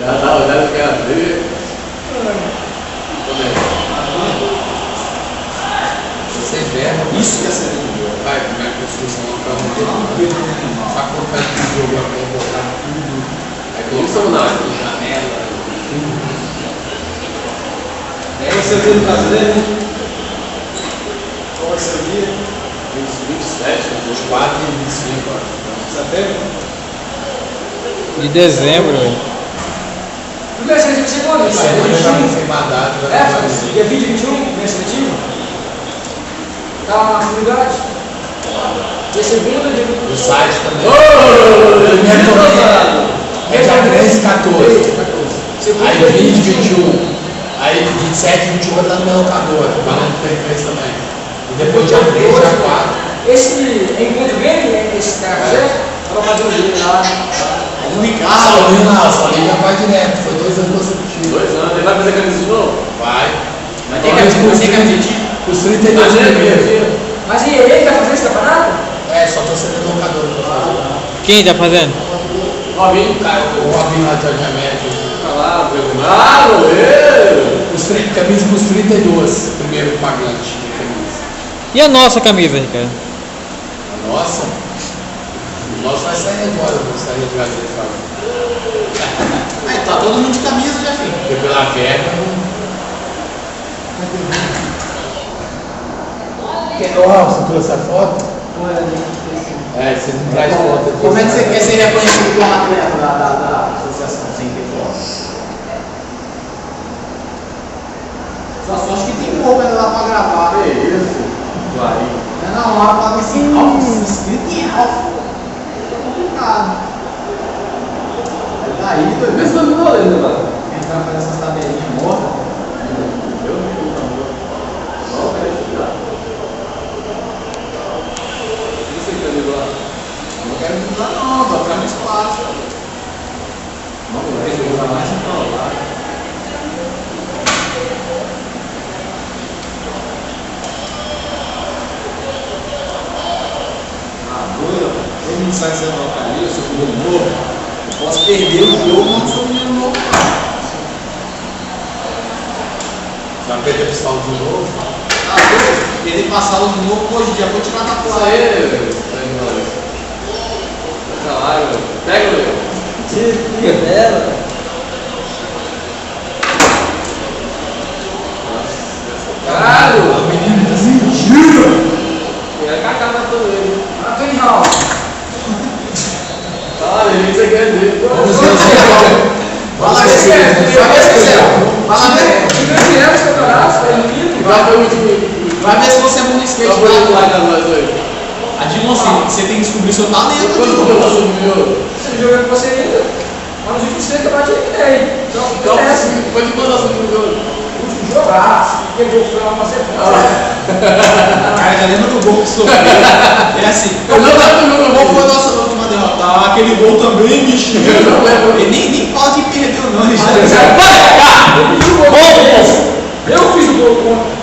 Já dá olhada que ela vê. Vocês veem, Isso que é ser de boa. vai, como é que a construção para um só colocar esse jogo lá para botar tudo. Aí colocar janela, tudo. É você viu no brasileiro? Qual vai ser o dia? 27, 24 e 25, ó. Setembro? De dezembro, velho. Primeiro seletivo você quando? Semana já não tem mais data, vai fazer. Dia 20 e 21, primeiro seletivo? Tá na comunidade? Dia segunda, dia 20. O site também. É É dia 13 e 14. Segunda, Aí dia 20 e 21. Aí 27 e 21 vai estar no meu locador, falando que fez também. E depois dia 3, dia 4. Esse encontro game, esse cara fazer, ela vai fazer um vídeo lá. No Ah, Ricardo. o Rinaldo, ali já vai direto, foi 2 anos consecutivos. 2 anos, ele vai fazer camisa de novo? Vai. Vai ter que admitir. Os 32 primeiros. Mas e ele vai fazer esse campeonato? É, só tô sendo locador pra fazer. Quem tá fazendo? Robinho, cara. O Robinho lá de Jardim América. Tá lá, goleiro! Camisa com os 32, primeiro pagante de camisa. E a nossa camisa, Ricardo? A nossa? O nosso vai sair agora, vou sair de gazeta pra lá. Aí tá todo mundo de camisa já, filho. Porque pela verba não. Você trouxe a foto? É, você não traz foto aqui. Como é que você quer ser reconhecido como atleta da associação sem ter foto? Só sorte que tem roupa lá pra gravar. Que isso? Vai. Não é na hora pra ver se inscrito em alfa. É complicado. Aí daí, doido. Pensa no goleiro, né, mano? Entrar pra essas tabelinhas mortas. Eu não vi, não. Só o cara estudar. O que você quer levar? Não quero mudar não, tô pra espaço. Não, vai jogar mais pra lá. Todo mundo sai sendo localista, eu sou novo. Eu posso perder o jogo, mas não sou menino novo. Já perdeu o saldo de novo? Ah, doido? Perder passado de novo, hoje em dia vou tirar da Isso placa. aí, tá lá, pega o leão. Que bela. Caralho! O menino tá mentira! E a Cacá matou ele. Antônio Raul. Tá, ele isso aqui é dele. Vai lá ver se vai lá ver. Campeão esse campeonato, foi lindo. Vai ver o último. Vai ver se você é bom no skate. Só foi ele lá Tá? com nós hoje. Adilson, você tem que descobrir seu talento. Quando Adilson. você subiu? Esse jogo com você ainda. Mas nos últimos 6 que eu bati aqui tem. Então, Então, foi de quando nós subimos o jogo? o último jogo, que jogo foi lá pra ser Cara, já lembra do gol que sofreu? É assim. Eu não lembro do jogo. Qual foi a nossa última derrota? Ah, aquele gol também, bicho. Eu não lembro. Ele nem pode perdeu, não. Ele já Eu fiz o gol contra.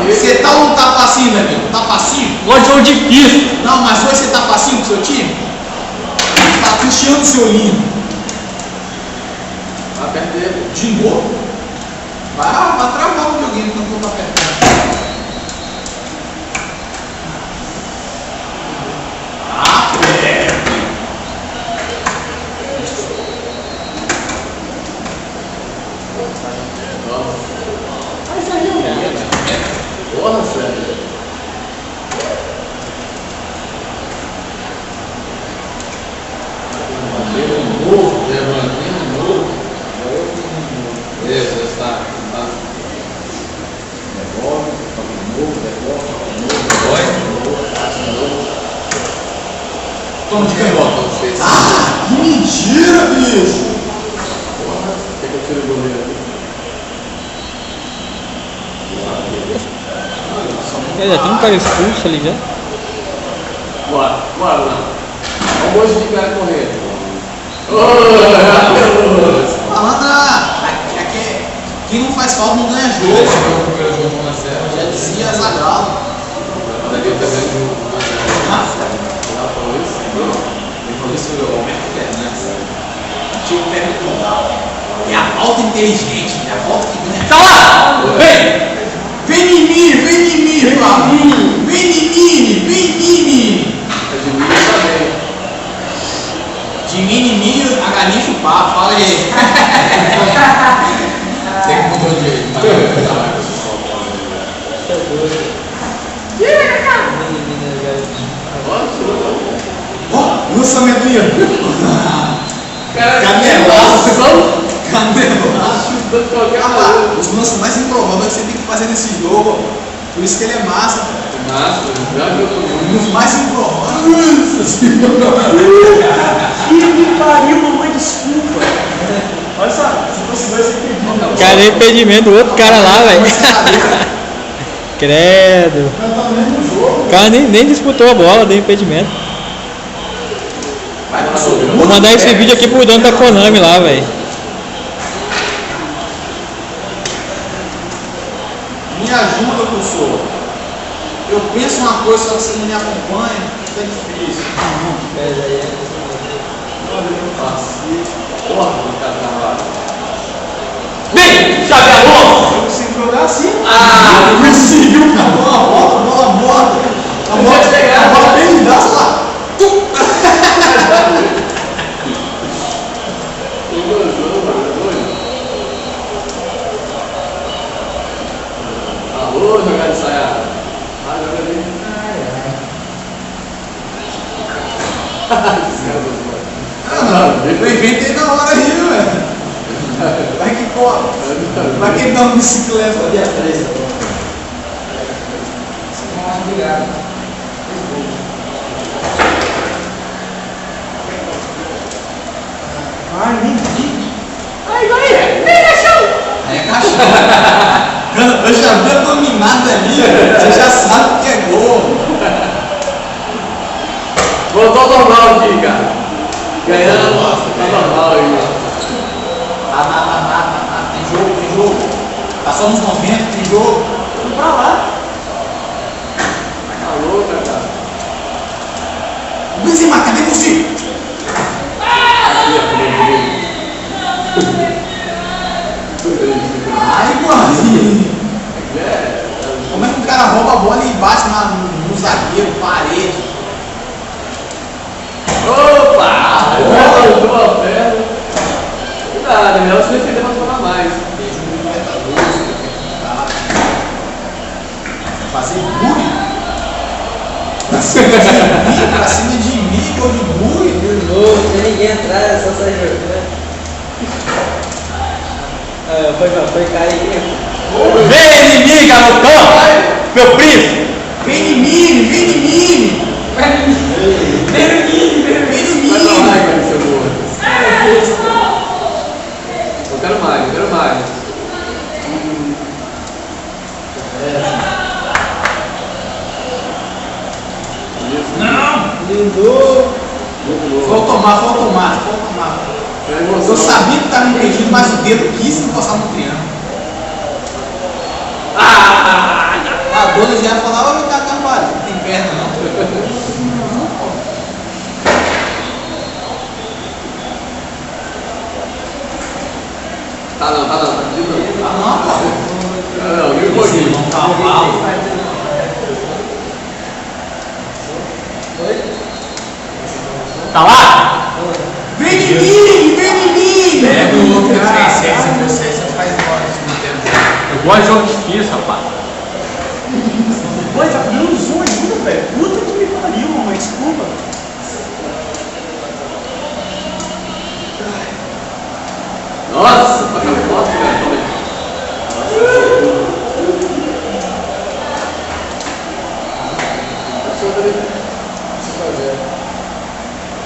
Você tá ou não tá passivo, amigo? Tá passivo? Gosto de jogo difícil. Não, mas hoje você tá passivo com o seu time? Tá Cristiano seu lindo. Vai perder. De novo? Vai travar o videogame quando eu tô apertando. Ah, velho. Porra, sério. Levantando novo. Isso, está. Devolve, toca de novo, toma de canhota. Ah, que mentira, bicho! Quer que eu tire o goleiro aqui? Já tem um cara expulso ali já. Bora, bora lá. Olha o monte de cara correndo. Malandra, quem não faz falta não ganha jogo. O primeiro jogo 1 a 0. Já dizia Zagallo. Daqui também jogo 1 a 0. Ele falou isso, o Roberto Fernandes. Tinha alta e inteligente. É a volta que ganha. Tá lá! Vem! Vem em mim, Flávio. Vem em mim. É de mim também. De mim, a galinha chupar. Fala aí. Tem que mudar o jeito. Mas não vai Ó, lançamento aí. Canelaço. Canelaço. Chutando qualquer Ah, maluco. os lances mais improváveis que você tem que fazer nesse jogo. Por isso que ele é massa, cara. Massa, já jogou muito. Os mais improváveis. Que me pariu, mamãe, desculpa. Olha só, se fosse dois, você entendia. Cara, deu impedimento do outro cara lá, velho. Credo. Tá no mesmo jogo. O cara nem disputou a bola, deu impedimento. Vai, passou. Vou mandar esse vídeo aqui pro dono da Konami lá, velho. Me ajuda, professor. Eu penso uma coisa, só que você não me acompanha. Fica difícil. Porra, cara. Vem! Chaveador! Eu consigo jogar assim. Ah! Conseguiu, cara. Bola bota. A bola bem me dá, sei lá. Alô, jogar de saia. Ah, joga ali. Eu inventei na hora aí, velho. Vai que corre. Vai que dá uma bicicleta. Obrigado. Ai, nem vi. Aí, vem, cachorro! Aí é cachorro. Eu já vi a dominada ali, você já sabe que é gol. Voltou ao normal aqui, cara. Ganhando, tá normal aí. Tem jogo. Tá só nos 90, tem jogo. Vamos pra lá. Tá louco, cara. Benzema, cadê você? Ai, mano. Como é que o cara rouba a bola e bate no zagueiro, parede? Opa! Voltou a perna. Cuidado, é melhor se defender pra tomar mais. Beijo no Libertadores, fazer bullying. Pra cima de mim, gol de bullying. De novo, sem ninguém atrás, só sair jogando. Foi cair. Vem em mim, garotão! Meu príncipe! Vem em mim. Vai pra lá, cara, seu gordo. Eu quero mais. Lindou. Foi automático. Eu sabia que estava impedido, mas o dedo quis encostar no triângulo. A dona já ia falar, olha o Carvalho, não tem perna não. Tá não, tá pedindo não. Ah não, pô. Não, viu um pouquinho. Não, cavalo. Tá lá? Vem em mim! Pega o outro, Cara, você faz embora no tempo. Eu gosto de jogo difícil, rapaz. Pô, tá dando zoom ainda, velho. Puta que me pariu, mamãe, desculpa. Nossa, pra cá foto, cara. Toma aí.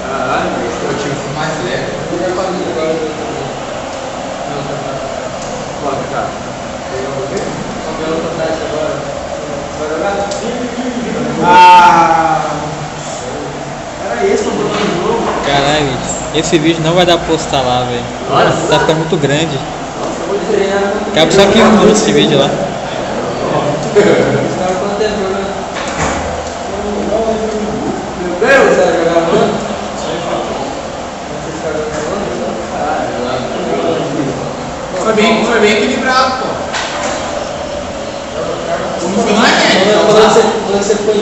Caralho, O time foi mais leve. bora, cara. Era esse o problema do jogo. Caralho, esse vídeo não vai dar pra postar lá, velho. Nossa. Tá ficando muito grande. Vou treinar. Cabe só 15 minutos esse vídeo lá. Os caras estão tentando. Meu Deus! Você vai jogar mano? Vocês caras jogando?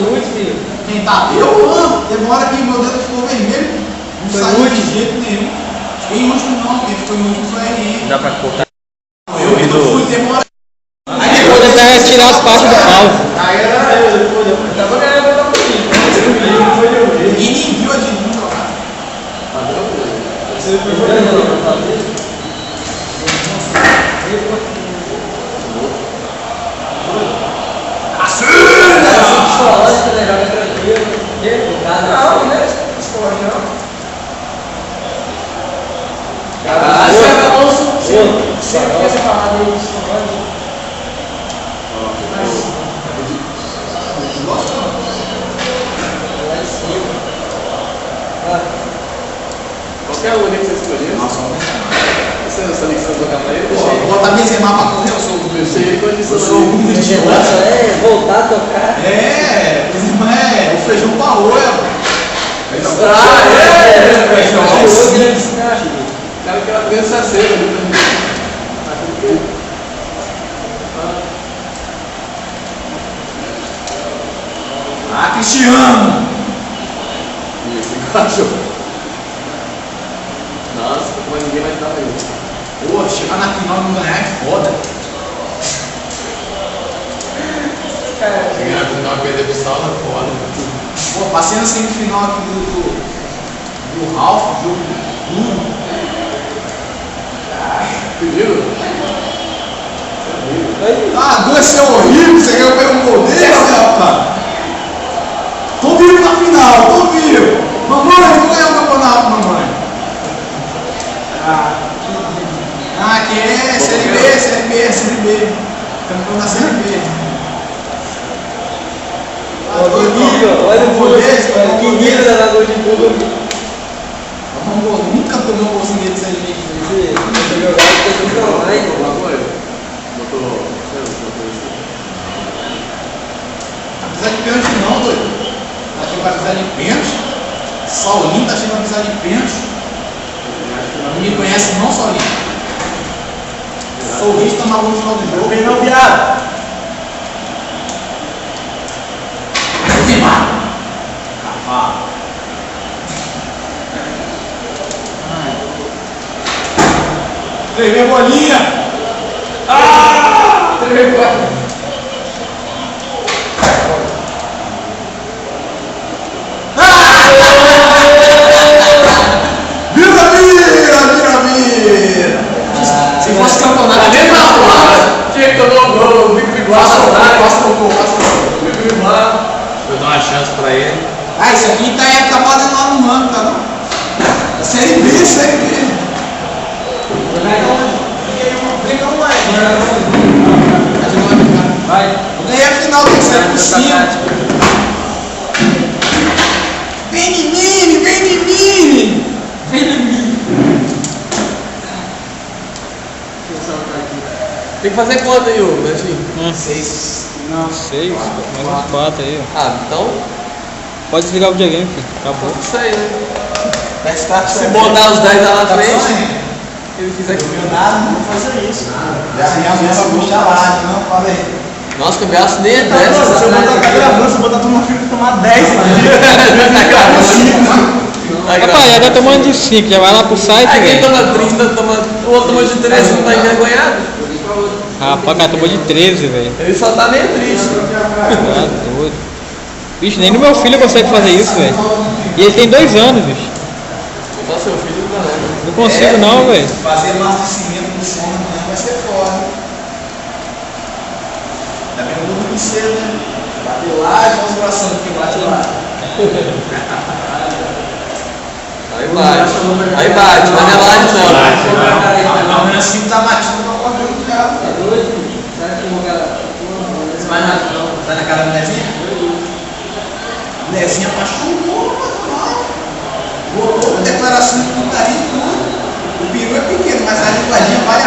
nude, filho. Quem tá? Eu amo. Demora que meu dedo ficou vermelho. Não Foi saiu último? de jeito nenhum. Fiquei em último não, quem ficou em último foi a RN. Dá pra cortar. Eu fui, demora. Eu vou tentar retirar as partes do pau. Aí era. Tava ganhando, eu tava comigo. Ninguém viu a de mim jogar. Não, não é esporte, não. Caralho, Sempre que essa parada aí de esporte. Lá em cima. qualquer um ali que você escolher. Nossa, Essa lição do cavaleiro, vou botar Benzema pra correr o som do meu. deixei condição. É, voltar a tocar. É, Benzema é o feijão com arroz, rapaz. O cara que era criança cedo ali também. Ah, Cristiano! Isso, encaixou. Nossa, mas ninguém vai estar aí. Pô, chegar na final e não ganhar é foda. Chegar na final e perder pro Saulo é foda. Pô, passei na semifinal aqui do Ralph, jogo duro. Pediram? Ah, dois ser horrível, você ganhou pelo gol dele, rapaz. Tô vivo na final, tô vivo. Mamãe, vou ganhar o campeonato, mamãe. Que é Série B. Campeão da Série B. Olha o gol, que nível da Lagoa de Burro. Nunca tomei um golzinho deles ali. Apesar de pênalti não, doido. Tá achando que vai precisar de pênalti. Saulinho tá achando que vai precisar de pênalti. Ninguém conhece não, Saulinho. Saulinho tá maluco no final do jogo. Vem não, viado. Neymar. Cavalo. Tremei a bolinha. Tremei a bolinha. Vira! Se fosse campeonato, A mesma hora, tinha que tomar o gol, o Bico passa o Bico. gol. Vou dar uma chance pra ele. Ah, isso aqui tá valendo lá no Mano, tá não? Série B. Briga um mais. Vai. Eu ganhei a final do 7 por 5. Vem em mim! Tem que fazer conta aí, ô, Betinho. 6. Não, 6, mais uns 4 aí, ó. Ah, então, Pode desligar o videogame, filho. Acabou. isso aí, né? Tá Se botar os 10 lá na frente, ele quiser que nada, não vou fazer isso. Já vai puxar lá, não, fala aí. Nossa, que eu gasto nem é Tá 10. se eu botar gravando, se eu botar tomar filho tomar 10 aqui. Rapaz, já tá tomando de 5, já vai lá pro site, Aí quem velho. toma 30, o outro toma de 13, não tá envergonhado. Rapaz, cara, tomou de 13, velho. Ele só tá meio triste. Tá doido. Bicho, nem no meu filho consegue fazer isso, velho. E ele tem 2 anos, bicho. Só seu filho não lembra. Não consigo não, velho. Fazer abastecimento no sono amanhã vai ser foda. Ainda bem que eu vou dormir cedo, né? Bater lá e mostra o coração que bate lá. Aí bate, não é laje não. Amanhã 5 da matina eu tô acordando já. É doido, filho. Será que tem aquela. Você vai na casa da Nezinha? Nezinha apaixonou, botou declaração de putaria e tudo. O peru é pequeno, mas a linguadinha vale